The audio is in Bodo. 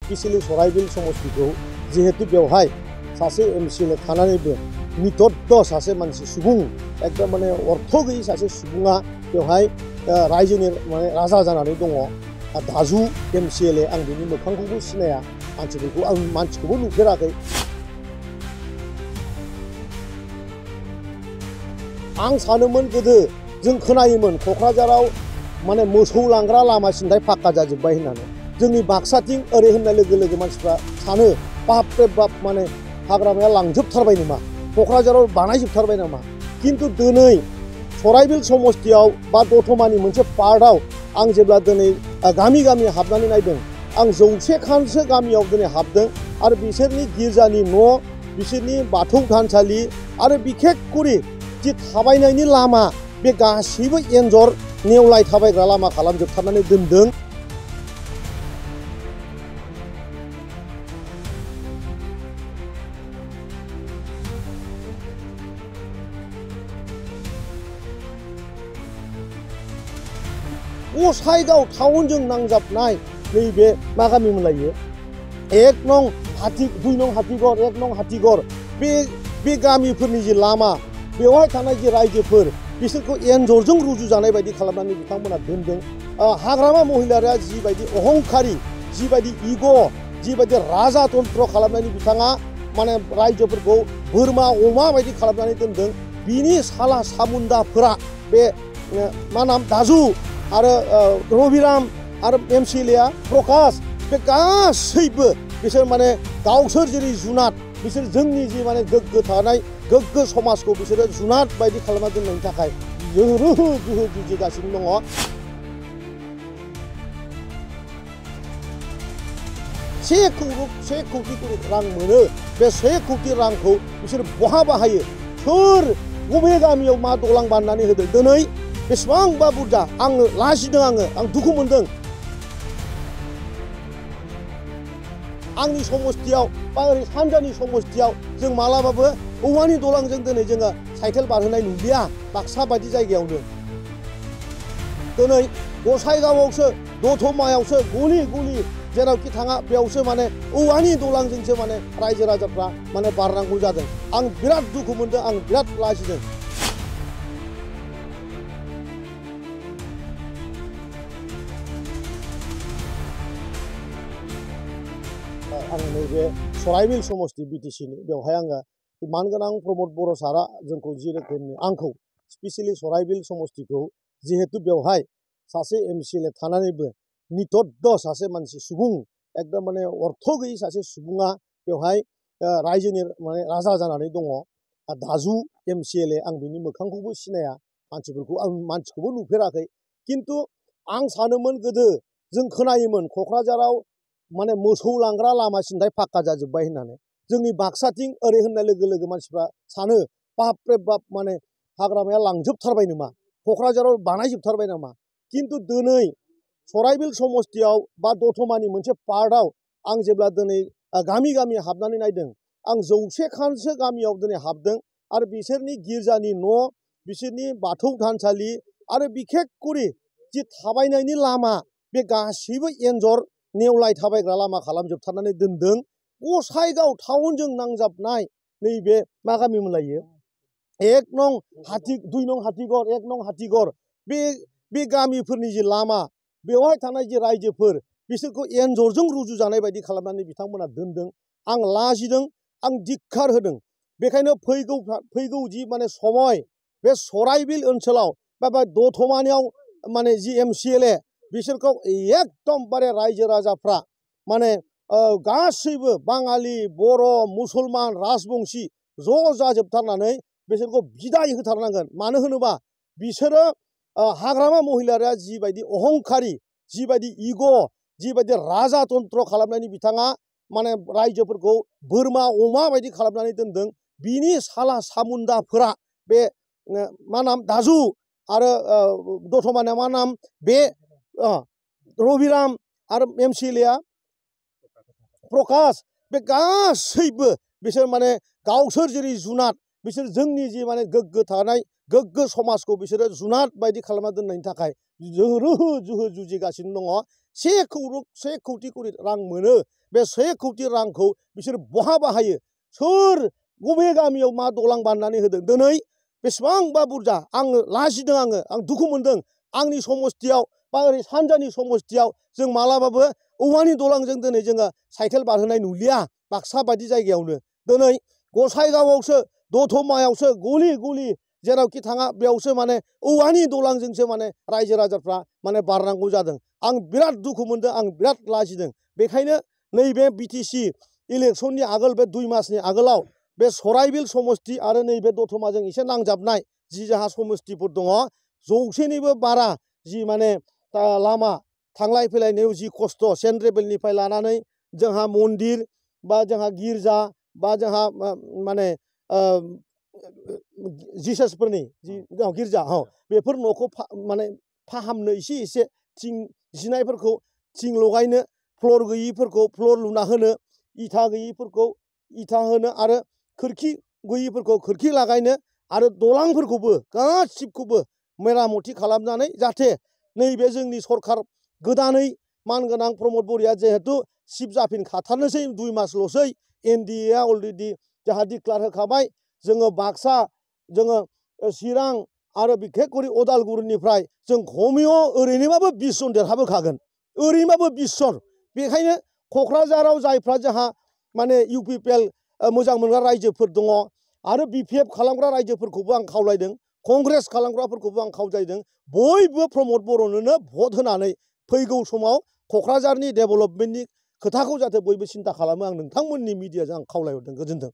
स्पेशली सराइबिल समष्टिखौ जिहेतु बेवहाय सासे एमसिएलए थानानैबो नितद्द सासे मानसि सुबुं एकदम माने अर्थ गैयै सासे सुबुङा बेवहाय रायजोनि माने राजा जानानै दङ। दाजु एमसिएलए आं बिनि मोखांखौबो सिनाया, मानसिखौबो नुफेराखै। आं सानोमोन गोदो जों खोनायोमोन क'क्राझाराव माने मोसौ लांग्रा लामा सिन्थाय फाक्का जाजोब्बाय होननानै। जोंनि बाक्साथिं ओरै होननाय लोगो लोगो मानसिफ्रा सानो बाप रे बाप माने हाग्रामाया लांजोबथारबाय नामा, क'क्राझाराव बानायजोबथारबाय नामा। किन्तु दिनै सराइबिल समष्टियाव बा दतमानि मोनसे पार्टआव आं जेब्ला दिनै गामि गामि हाबनानै नायदों, आं 100 खानसो गामियाव दिनै हाबदों आरो बिसोरनि गिर्जानि न', बिसोरनि बाथौ थानसालि आरो बिखेख करि जि थाबायनायनि लामा बे गासैबो एन्जर नेवलाय थाबायग्रा लामा खालामजोबथारनानै दोनदों। गसाइगाव टाउनजों नांजाबनाय नैबे मा गामिमोन लायो, 1 नं हाथि 2 नं हाथिगर 1 नं हाथिगर बे गामिफोरनि जि लामा, बेवहाय थानाय जि रायजोफोर बिसोरखौ एन्जरजों रुजुजानाय बायदि खालामनानै बिथांमोना दोनदों। हाग्रामा महिलारिया जिबायदि अहंखारि, जिबायदि इग', जिबायदि राजातन्त्र खालामनायनि बिथाङा माने रायजोफोरखौ बोरमा अमा बायदि खालामनानै दोनदों। बिनि साला सामुन्दाफोरा बे मा नाम दाजु आरो रबिराम आरो एमसिएलए प्रकाश, बे गासैबो बिसोर माने गावसोर जेरै जुनाद, बिसोर जोंनि जि माने गोग्गो थानाय गोग्गो समाजखौ बिसोरो जुनाद बायदि खालामना दोननायनि थाखाय जोहो जुजिगासिनो दङ। से कौटि रां मोनो, बे 1 कौटि रांखौ बिसोर बहा बाहायो, सोर बबे गामियाव मा दलां बानायनानै होदों। दिनै बेसेबांबा बुरजा आङो लाजिदों, आं दुखु मोनदों। आंनि समष्टियाव बा ओरै सानजानि समष्टियाव जों मालाबाबो औवानि दलांजों दिनै जोङो साइकेल बारहोनाय नुलिया बाक्सा बायदि जायगायावनो। दिनै गसाइगावआवसो दतमायावसो गलि गलि जेरावखि थाङा बेयावसो माने औवानि दलांजोंसो माने रायजो राजाफ्रा माने बारनांगौ जादों। आं बिराद दुखु मोनदों, आं बिराद लाजिदों। आं नैबे सराइबिल समष्टि बिटिसिनि बेवहाय आङो मानगोनां प्रमद बर' सारा जोंखौ जि रोखोमनि आंखौ स्पेशली सराइबिल समष्टिखौ जिहेतु बेवहाय सासे एमसिएलए थानानैबो नितद्द सासे मानसि सुबुं एकदम माने अर्थ गैयै सासे सुबुङा बेवहाय रायजोनि माने राजा जानानै दङ। दाजु एमसिएलए आं बिनि मोखांखौबो सिनाया, मानसिखौबो नुफेराखै। किन्तु आं सानोमोन गोदो जों खोनायोमोन क'क्राझाराव माने मोसौ लांग्रा लामा सिन्थाय फाक्का जाजोब्बाय होननानै। जोंनि बाक्साथिं ओरै होननाय लोगो लोगो मानसिफ्रा सानो बाप रे बाप माने हाग्रामाया लांजोबथारबाय नामा, क'क्राझाराव बानायजोबथारबाय नामा। किन्तु दिनै सराइबिल समष्टियाव बा दतमानि मोनसे पार्टआव आं जेब्ला दिनै गामि गामि हाबनानै नायदों, आं 100 खानसो गामियाव दिनै हाबदों आरो बिसोरनि गिर्जानि न', बिसोरनि बाथौ थानसालि आरो बिखेख करि जि थाबायनायनि लामा बे गासैबो एन्जर नेवलाय थाबायग्रा लामा खालामजोबथारनानै दोनदों। गसाइगाव टाउनजों नांजाबनाय नैबे मा गामिमोन लायो, 1 नं हाथि 2 नं हाथिगर 1 नं हाथिगर बे गामिफोरनि जि लामा, बेवहाय थानाय जि रायजोफोर बिसोरखौ एन्जरजों रुजुजानाय बायदि खालामनानै बिथांमोना दोनदों। आं लाजिदों, आं धिक्कार होदों। बेखायनो फैगौ जि माने समय बे सराइबिल ओनसोलाव बा दतमानियाव माने जि एमसिएलए बिसोरखौ एकदमबारे रायजो राजाफ्रा माने गासैबो बाङालि, बर', मुसलमान, राजबंसि ज' जाजोबथारनानै बिसोरखौ बिदाय होथारनांगोन। मानो होनोबा बिसोरो हाग्रामा महिलारिया जिबायदि अहंखारि, जिबायदि इग', जिबायदि राजातन्त्र खालामनायनि बिथाङा माने रायजोफोरखौ बोरमा अमा बायदि खालामनानै दोनदों। बिनि साला सामुन्दाफोरा बे मा नाम दाजु आरो दतमानिया मा नाम बे रबिराम आरो एमसिएलए प्रकाश, बे गासैबो बिसोर माने गावसोर जेरै जुनाद, बिसोर जोंनि जि माने गोग्गो थानाय गोग्गो समाजखौ बिसोरो जुनाद बायदि खालामना दोननायनि थाखाय जोहो जुजिगासिनो दङ। से कौटि रां मोनो बे 1 कौटि रांखौ बिसोर बहा बाहायो सोर बबे गामियाव मा दलां बानायनानै होदों दिनै बेसेबांबा बुरजा आं लाजिदों आं दुखु मोनदों आंनि समस्थियाव बा ओरै सानजानि समस्थियाव जों मालाबाबो औवानि दलांजों दिनै जोङो साइकेल बारहोनाय नुलिया बाक्सा बायदि जायगायावनो दिनै गसाइगावआवसो दतमायावसो गलि गलि जेरावखि थाङा बेयावसो माने औवानि दलांजोंसो माने रायजो राजाफ्रा माने बारनांगौ जादों आं बिराद दुखु मोनदों आं बिराद लाजिदों बेखायनो नैबे बिटिसि इलेक्सननि आगोल बे 2 मासनि आगोलाव बे सराइबिल समस्ति आरो नैबे दतमाजों एसे नांजाबनाय जि जाहा समस्तिफोर दङ जौसेनिबो बारा जि माने लामा थांलाय फैलायनायाव जि खस्थ' सेन्ट रेबेलनिफ्राय लानानै जोंहा मन्दिर बा जोंहा गिर्जा बा जोंहा माने जिसासफोरनि जि गिर्जा बेफोर न'खौ माने फाहामनो एसे थिं जिनायफोरखौ थिं लगायनो फ्लर गैयिफोरखौ फ्लर लुना होनो इथा गैयिफोरखौ इथा होनो आरो खोरखि गैयिफोरखौ खोरखि लागायनो आरो दलांफोरखौबो गासिबखौबो मेरामति खालामनानै जाहाथे नैबे जोंनि सरखार गोदानै मानगोनां प्रमद बर'आ जिहेतु चिफ जाफिनखाथारनोसै 2 मासल'सै एनडिएआ अलरेडि जाहा डिक्लार होखाबाय जोङो बाक्सा जोङो चिरां आरो बिखेखकरि अदालगुरिनिफ्राय जों खमैयाव ओरैनोबाबो 20 जन देरहाबोखागोन ओरैनोबाबो 20 जन बेखायनो क'क्राझाराव जायफ्रा जोंहा माने इउपिपिएल मोजां मोनग्रा रायजोफोर दङ आरो बिपिएफ खालामग्रा रायजोफोरखौबो आं खावलायदों कंग्रेस खालामग्राफोरखौबो आं खावलायदों बयबो प्रमद बर'नोनो भट होनानै फैगौ समाव क'क्राझारनि डेभेलपमेन्टनि खोथाखौ जाहाथे बयबो सिन्था खालामो आं नोंथांमोननि मिडियाजों आं खावलायहरदों गोजोन्थों।